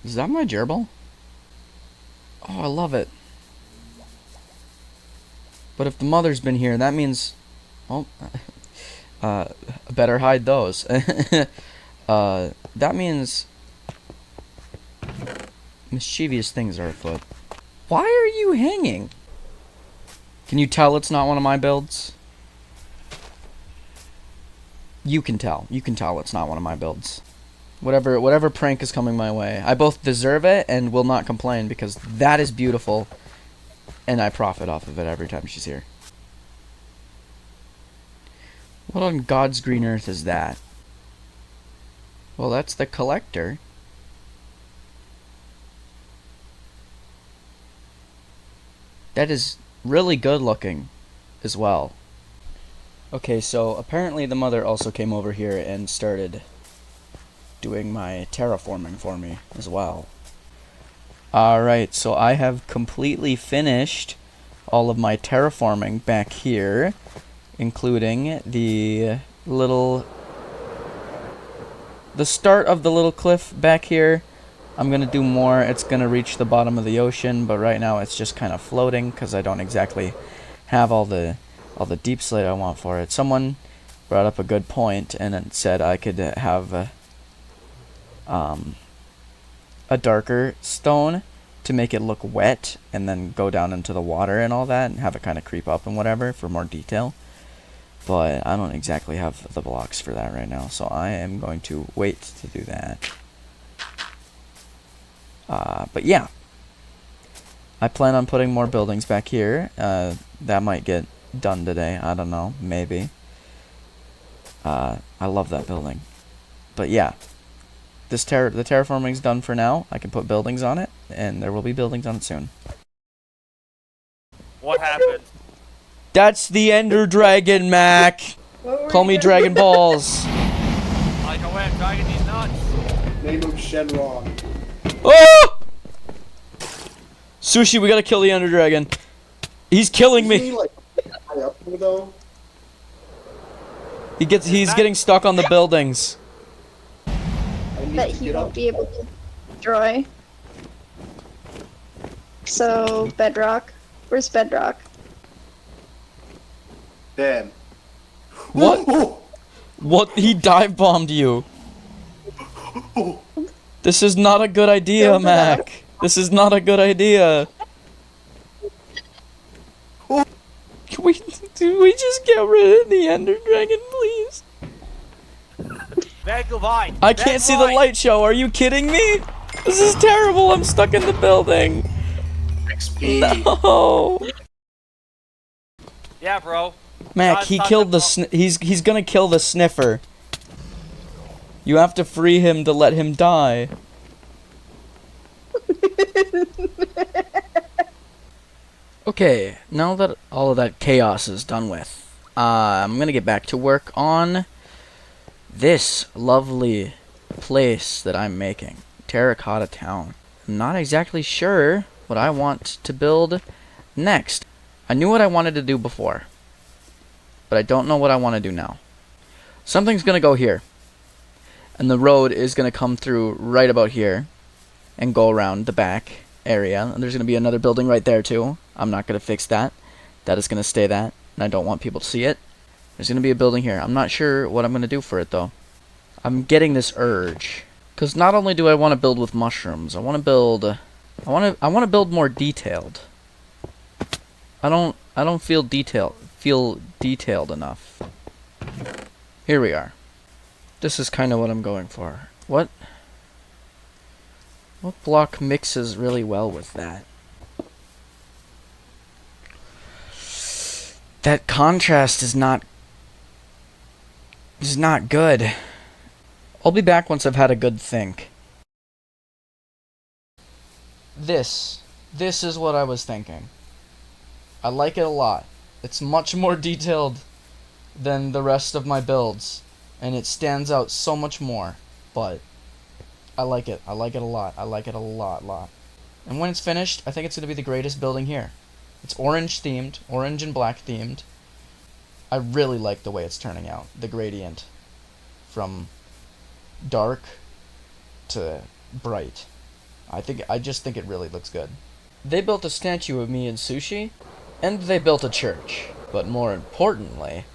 Is that my gerbil? Oh, I love it. But if the mother's been here, that means... Well, uh, better hide those. That means mischievous things are afoot. Why are you hanging? Can you tell it's not one of my builds? You can tell. You can tell it's not one of my builds. Whatever prank is coming my way, I both deserve it and will not complain because that is beautiful, and I profit off of it every time she's here. What on God's green earth is that? Well, that's the collector. That is really good looking as well. Okay, so apparently the mother also came over here and started doing my terraforming for me as well. Alright, so I have completely finished all of my terraforming back here, including the start of the little cliff back here. I'm gonna do more. It's gonna reach the bottom of the ocean, but right now it's just kind of floating because I don't exactly have all the deep slate I want for it. Someone brought up a good point and it said I could have a darker stone to make it look wet and then go down into the water and all that and have it kind of creep up and whatever for more detail. But I don't exactly have the blocks for that right now, so I am going to wait to do that. But yeah, I plan on putting more buildings back here. That might get done today. I don't know, maybe. I love that building. But yeah, the terraforming's done for now. I can put buildings on it, and there will be buildings on it soon. What happened? That's the Ender Dragon, Mac. Call me Dragon Balls. Like I went dragging these nuts. Name him Shenron. Oh! Sushi, we gotta kill the Ender Dragon. He's killing Isn't me. he, like, high up there, though? He's getting stuck on the buildings. I need That to he get won't up. be able to destroy. So, bedrock. Where's bedrock? Damn. What? Oh, What? He dive bombed you. This is not a good idea, Build it up. Mac. This is not a good idea. Can we just get rid of the Ender Dragon, please? Back light. I can't see the light show. Are you kidding me? This is terrible. I'm stuck in the building. XP. No. Yeah, bro. Mac, he killed the he's gonna kill the sniffer. You have to free him to let him die. Okay, now that all of that chaos is done with, I'm gonna get back to work on this lovely place that I'm making, Terracotta Town. I'm not exactly sure what I want to build next. I knew what I wanted to do before, but I don't know what I want to do now. Something's gonna go here, and the road is gonna come through right about here and go around the back area, and there's gonna be another building right there too. I'm not gonna fix that. That is gonna stay that, and I don't want people to see it. There's gonna be a building here. I'm not sure what I'm gonna do for it though. I'm getting this urge, because not only do I want to build with mushrooms, I want to build. I want to build more detailed. I don't feel detailed enough. Here we are. This is kind of what I'm going for. What block mixes really well with that? That contrast is not good. I'll be back once I've had a good think. This is what I was thinking. I like it a lot. It's much more detailed than the rest of my builds, and it stands out so much more, but I like it. I like it a lot. I like it a lot. And when it's finished, I think it's going to be the greatest building here. It's orange themed, orange and black themed. I really like the way it's turning out. The gradient from dark to bright. I just think it really looks good. They built a statue of me in sushi, and they built a church. But more importantly,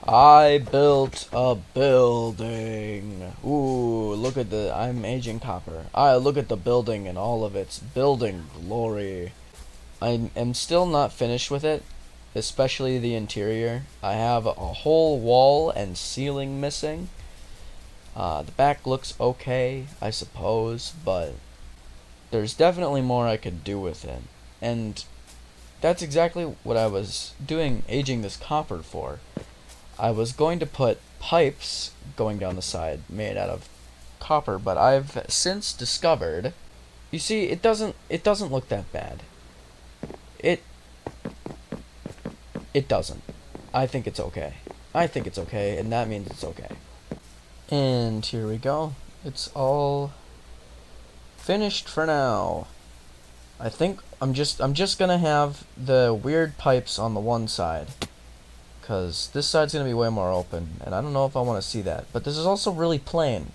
I built a building. Ooh, look at I'm aging copper. Look at the building and all of its building glory. I am still not finished with it, especially the interior. I have a whole wall and ceiling missing. The back looks okay, I suppose, but there's definitely more I could do with it. And that's exactly what I was doing aging this copper for. I was going to put pipes going down the side made out of copper, but I've since discovered, you see, it doesn't look that bad. It doesn't. I think it's okay. I think it's okay, and that means it's okay. And here we go. It's all finished for now. I think I'm just gonna have the weird pipes on the one side, cause this side's gonna be way more open, and I don't know if I want to see that. But this is also really plain,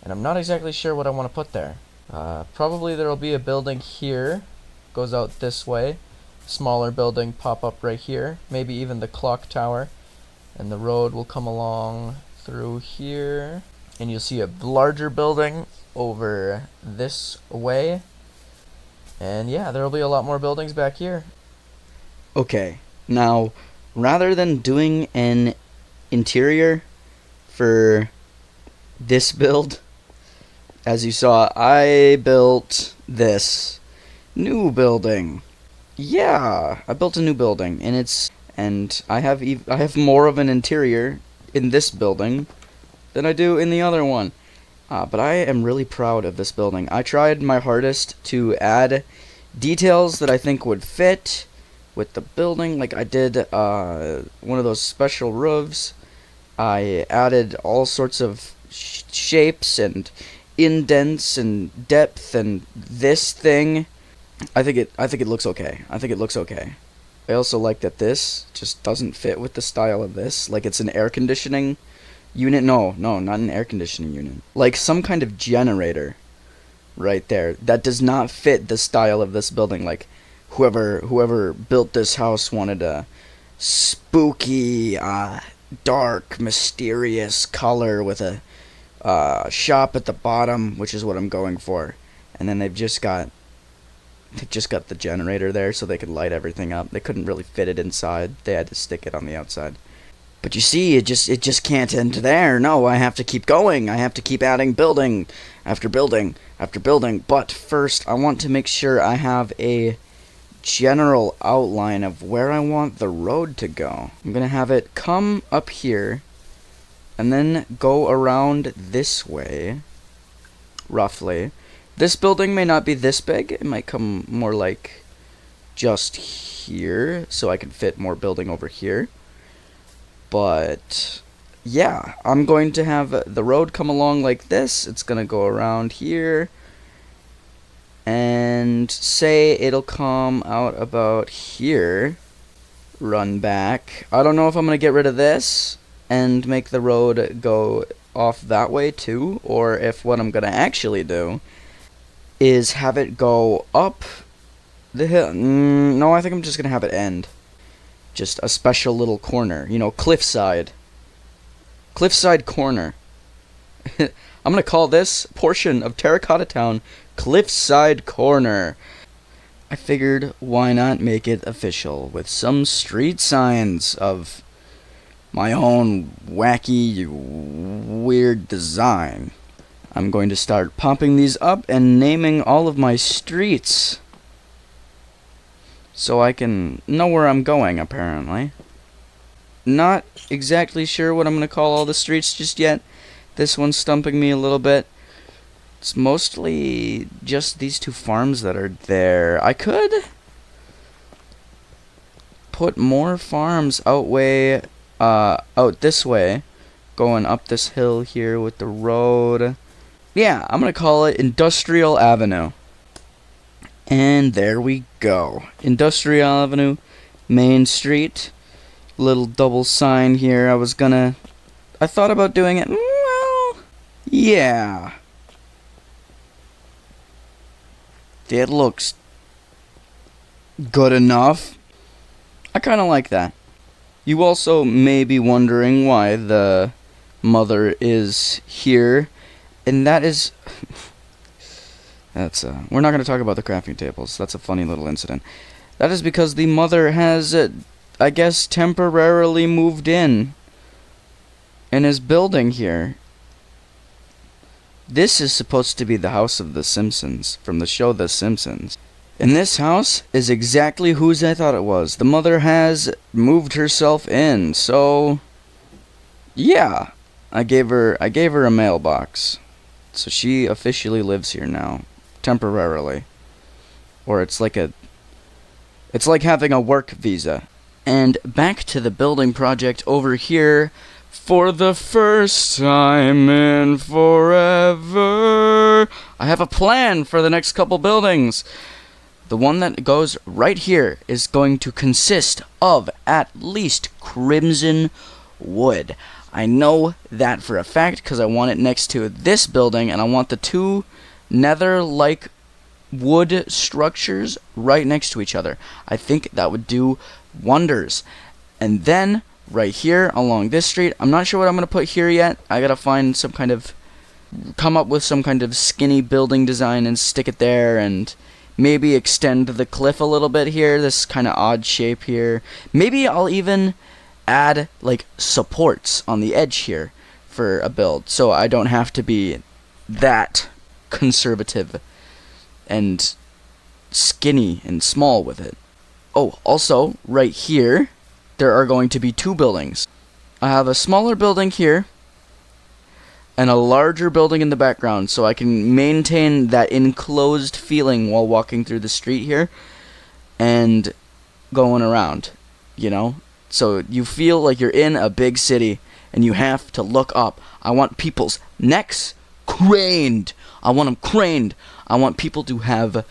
and I'm not exactly sure what I want to put there. Probably there'll be a building here, goes out this way, smaller building pop up right here, maybe even the clock tower, and the road will come along through here, and you'll see a larger building over this way. And yeah, there'll be a lot more buildings back here. Okay, now, rather than doing an interior for this build, as you saw, I built this new building. Yeah, I built a new building, and I have more of an interior in this building than I do in the other one. But I am really proud of this building. I tried my hardest to add details that I think would fit with the building. Like I did one of those special roofs. I added all sorts of shapes and indents and depth and this thing. I think it looks okay. I think it looks okay. I also like that this just doesn't fit with the style of this. Like it's an air conditioning unit. No, not an air conditioning unit. Like some kind of generator right there. That does not fit the style of this building. Like whoever built this house wanted a spooky, dark, mysterious color with a shop at the bottom, which is what I'm going for. And then they've just got the generator there so they could light everything up. They couldn't really fit it inside. They had to stick it on the outside. But you see, it just can't end there. No, I have to keep going. I have to keep adding building after building after building. But first, I want to make sure I have a general outline of where I want the road to go. I'm going to have it come up here and then go around this way, roughly. This building may not be this big. It might come more like just here, so I can fit more building over here. But yeah, I'm going to have the road come along like this. It's going to go around here. And say it'll come out about here. Run back. I don't know if I'm going to get rid of this and make the road go off that way too, or if what I'm going to actually do is have it go up the hill. No, I think I'm just going to have it end. Just a special little corner. You know, cliffside. Cliffside corner. I'm going to call this portion of Terracotta Town Cliffside Corner. I figured why not make it official with some street signs of my own wacky, weird design. I'm going to start popping these up and naming all of my streets so I can know where I'm going, apparently. Not exactly sure what I'm going to call all the streets just yet. This one's stumping me a little bit. It's mostly just these two farms that are there. I could put more farms out this way, going up this hill here with the road. Yeah, I'm going to call it Industrial Avenue. And there we go. Industrial Avenue, Main Street. Little double sign here. I thought about doing it. Well, yeah. That looks good enough. I kind of like that. You also may be wondering why the mother is here, and that is... That's, we're not going to talk about the crafting tables. That's a funny little incident. That is because the mother has, I guess, temporarily moved in and is building here. This is supposed to be the house of the Simpsons, from the show The Simpsons. And this house is exactly whose I thought it was. The mother has moved herself in, so... Yeah. I gave her a mailbox. So she officially lives here now. Temporarily. Or it's like having a work visa. And back to the building project over here. For the first time in forever, I have a plan for the next couple buildings. The one that goes right here is going to consist of at least crimson wood. I know that for a fact because I want it next to this building, and I want the two nether-like wood structures right next to each other. I think that would do wonders. And then right here along this street, I'm not sure what I'm going to put here yet. I gotta find come up with some kind of skinny building design and stick it there, and maybe extend the cliff a little bit here, this kind of odd shape here. Maybe I'll even add like supports on the edge here for a build, so I don't have to be that conservative and skinny and small with it. Oh, also, right here, there are going to be two buildings. I have a smaller building here, and a larger building in the background, so I can maintain that enclosed feeling while walking through the street here, and going around, you know? So you feel like you're in a big city, and you have to look up. I want people's necks craned. I want them craned. I want people to have...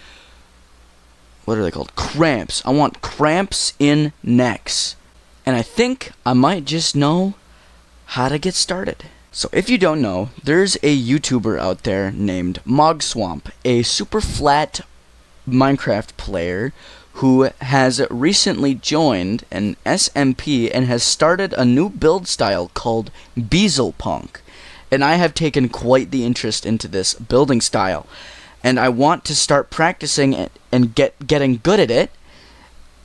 What are they called? Cramps. I want cramps in necks. And I think I might just know how to get started. So if you don't know, there's a YouTuber out there named MogSwamp, a super flat Minecraft player who has recently joined an SMP and has started a new build style called Beezlepunk. And I have taken quite the interest into this building style. And I want to start practicing it and getting good at it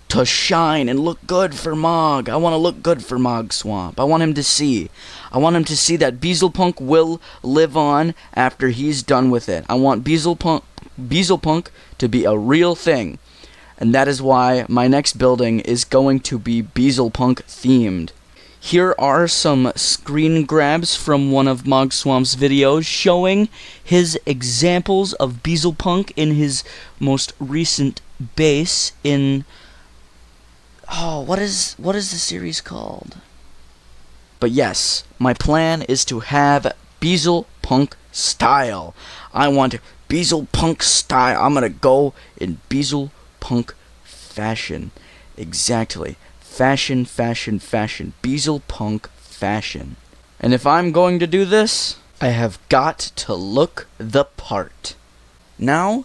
to shine and look good for Mog. I want to look good for MogSwamp. I want him to see. I want him to see that Beezlepunk will live on after he's done with it. I want Beezlepunk to be a real thing. And that is why my next building is going to be Beezlepunk themed. Here are some screen grabs from one of MogSwamp's videos showing his examples of Beezlepunk in his most recent base in... Oh, what is the series called? But yes, my plan is to have Beezlepunk style. I want Beezlepunk style. I'm gonna go in Beezlepunk fashion. Exactly. Fashion, fashion, fashion. Beezlepunk fashion. And if I'm going to do this, I have got to look the part. Now,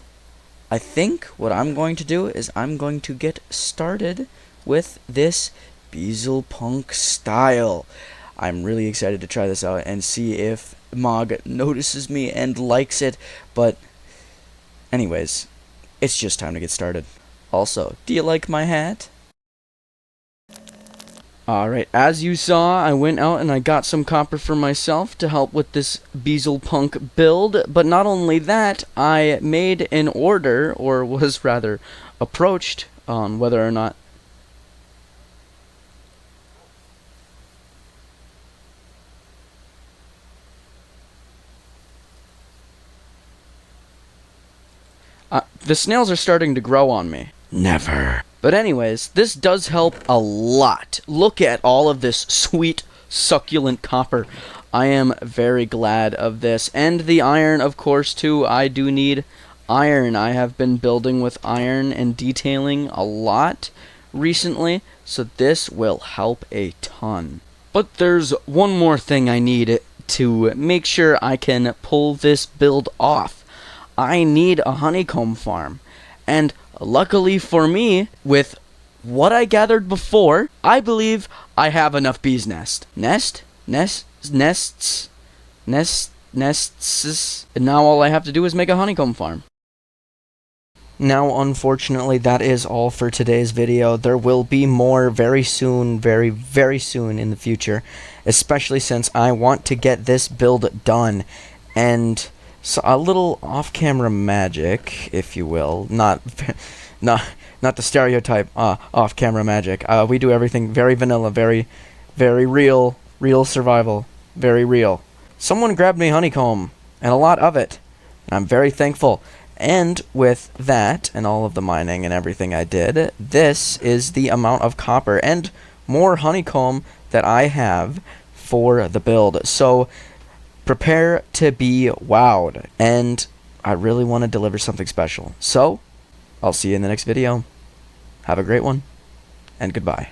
I think what I'm going to do is I'm going to get started with this Beezlepunk style. I'm really excited to try this out and see if Mog notices me and likes it. But anyways, it's just time to get started. Also, do you like my hat? Alright, as you saw, I went out and I got some copper for myself to help with this Beezlepunk build, but not only that, I made an order, or was rather approached on whether or not the snails are starting to grow on me. Never. But anyways, this does help a lot. Look at all of this sweet, succulent copper. I am very glad of this. And the iron, of course, too. I do need iron. I have been building with iron and detailing a lot recently, so this will help a ton. But there's one more thing I need to make sure I can pull this build off. I need a honeycomb farm. And luckily for me, with what I gathered before, I believe I have enough bees nests. And now all I have to do is make a honeycomb farm. Now, unfortunately, that is all for today's video. There will be more very soon, very, very soon in the future, especially since I want to get this build done. And so a little off-camera magic, if you will, not the stereotype off-camera magic. We do everything very vanilla, very, very real survival, very real. Someone grabbed me honeycomb, and a lot of it, and I'm very thankful. And with that, and all of the mining and everything I did, this is the amount of copper and more honeycomb that I have for the build. So, prepare to be wowed. And I really want to deliver something special. So, I'll see you in the next video. Have a great one, and goodbye.